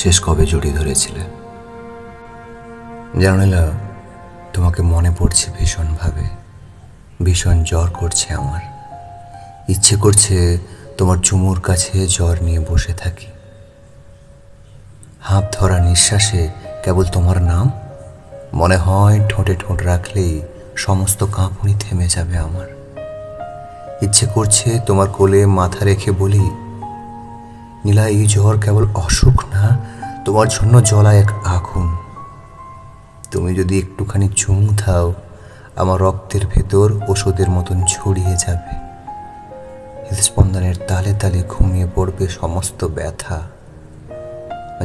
শেষ কবে জড়িয়ে ধরেছিলে? জানো নীলা, তোমাকে মনে পড়ছে ভীষণভাবে। ভীষণ জ্বর করছে আমার। ইচ্ছে করছে তোমার চুমুর কাছে জ্বর নিয়ে বসে থাকি। হাঁপ ধরা নিঃশ্বাসে কেবল তোমার নাম মনে হয়, ঠোঁটে ঠোঁট রাখলেই সমস্ত কাঁপুনি থেমে যাবে আমার। ইচ্ছে করছে তোমার কোলে মাথা রেখে বলি, নীলা, এই জ্বর কেবল অসুখ না, তোমার জন্য জ্বলা এক আগুন। তুমি যদি একটুখানি চুমু দাও, আমার রক্তের ভেতর ওষুধের মতন ছড়িয়ে যাবে। হৃদস্পন্দনের তালে তালে ঘুমিয়ে পড়বে সমস্ত ব্যথা।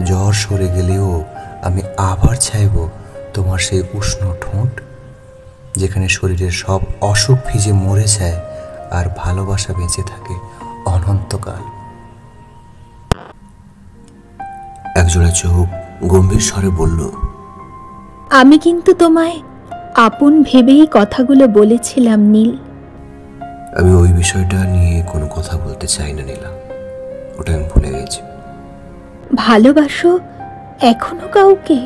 জ্বর সরে গেলেও আমি আবার চাইব তোমার সেই উষ্ণ ঠোঁট, যেখানে শরীরের সব অসুখ ভিজে মরে যায় আর ভালোবাসা বেঁচে থাকে অনন্তকাল। একজোড়া চোখ গম্ভীর স্বরে বলল, আমি কিন্তু তোমায় আপন ভেবেই কথাগুলো বলেছিলাম নীল। আমি ওই বিষয়টা নিয়ে কোনো কথা বলতে চাই না নীলা, ওটা আমি ভুলে গেছি। ভালোবাসো এখনো কাউকে?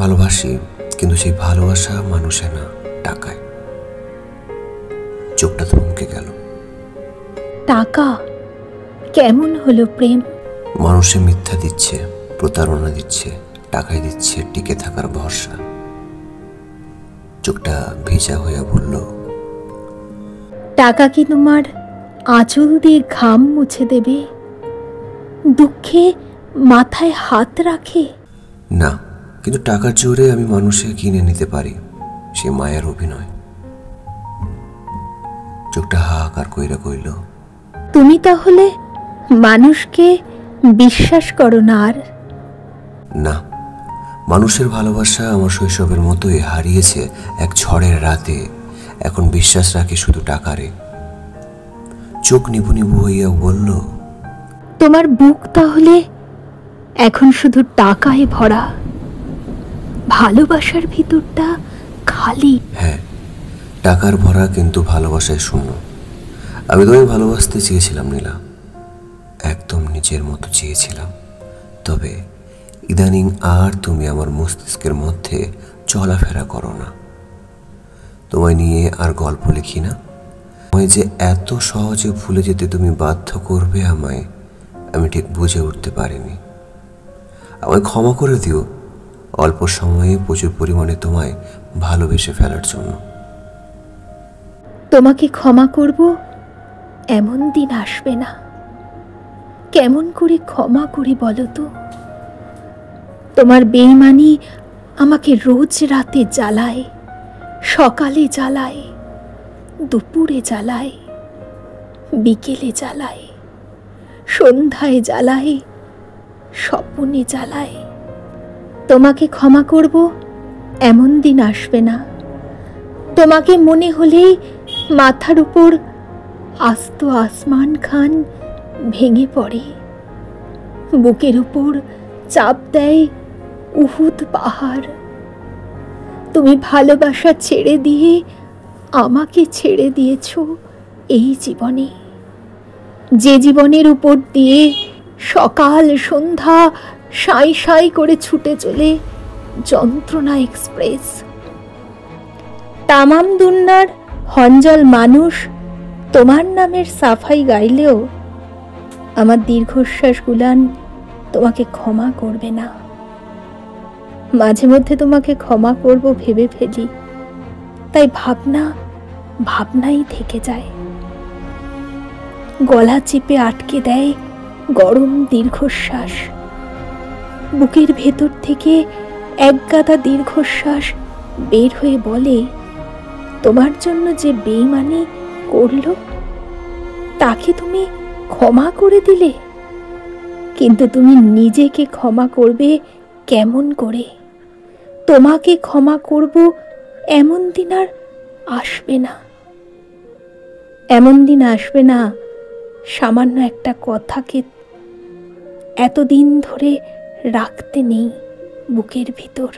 ভালোবাসি, কিন্তু সেই ভালোবাসা মানুষে না, টাকায়। চোখটা থমকে গেল। টাকা কেমন হলো প্রেম? মানুষে মিথ্যা দিচ্ছে, প্রতারণা দিচ্ছে, টাকায় দিচ্ছে টিকে থাকার ভরসা। চোখটা ভেজা হয়ে বলল, টাকা কি তোমার আঁচল দিয়ে ঘাম মুছে দেবে? দুঃখে মাথায় হাত রাখে? না, কিন্তু টাকার জোরে আমি মানুষে কিনে নিতে পারি, সে মায়ের অভিনয়। চোখটা হাহাকার কইরা কইল, তুমি তাহলে মানুষকে বিশ্বাস করো না আর? না, মানুষের ভালোবাসা আমার শৈশবের মতোই হারিয়েছে এক ঝড়ের রাতে। এখন বিশ্বাস রাখি শুধু টাকারে। চোখ নিবু নিবু হইয়া বলল, তোমার বুক তাহলে এখন শুধু টাকায় ভরা, ভালোবাসার ভিতরটা খালি। হ্যাঁ, টাকার ভরা, কিন্তু ভালোবাসায় শূন্য। আমি তোমায় ভালোবাসতে চেয়েছিলাম নীলা, একদম নিজের মতো চেয়েছিলাম। তবে ইদানিং আর তুমি আমার মস্তিষ্কের মধ্যে চলাফেরা করো না। তোমায় নিয়ে আর গল্প লিখি না। আমায় যে এত সহজে ভুলে যেতে তুমি বাধ্য করবে আমায়, আমি ঠিক বুঝে উঠতে পারিনি। আমায় ক্ষমা করে দিও অল্প সময়ে প্রচুর পরিমাণে তোমায় ভালোবেসে ফেলার জন্য। তোমাকে ক্ষমা করব এমন দিন আসবে না। কেমন করে ক্ষমা করি বলো তো? তোমার বেঈমানি আমাকে রোজ রাতে জ্বালায়, সকালে জ্বালায়, দুপুরে জ্বালায়, বিকেলে জ্বালায়, সন্ধ্যায় জ্বালায়, স্বপ্নে জ্বালায়। তোমাকে ক্ষমা করব এমন দিন আসবে না। তোমাকে মনে হলেই মাথার উপর আস্ত আসমান খান ভেঙে পড়ে, বুকের উপর চাপ দেয় উহুদ পাহাড়। তুমি ভালোবাসা ছেড়ে দিয়ে আমাকে ছেড়ে দিয়েছ এই জীবনে, যে জীবনের উপর দিয়ে সকাল সন্ধ্যা সাঁই সাঁই করে ছুটে চলে যন্ত্রণা এক্সপ্রেস। তামাম দুনিয়ার হঞ্জল মানুষ তোমার নামের সাফাই গাইলেও আমার দীর্ঘশ্বাস গুলান তোমাকে ক্ষমা করবে না। মাঝে মধ্যে তোমাকে ক্ষমা করব ভেবে ফেলি, তাই ভাবনাই থেকে যায়। গলা চেপে আটকে দেয় গরম দীর্ঘশ্বাস। বুকের ভেতর থেকে একগাদা দীর্ঘশ্বাস বের হয়ে বলে, তোমার জন্য যে বেঈমানি করলো তাকে তুমি ক্ষমা করে দিলে, কিন্তু তুমি নিজেকে ক্ষমা করবে কেমন করে? তোমাকে ক্ষমা করব এমন দিন আর আসবে না। এমন দিন আসবে না সামান্য একটা কথাকে এতদিন ধরে রাখতে নেই বুকের ভিতর।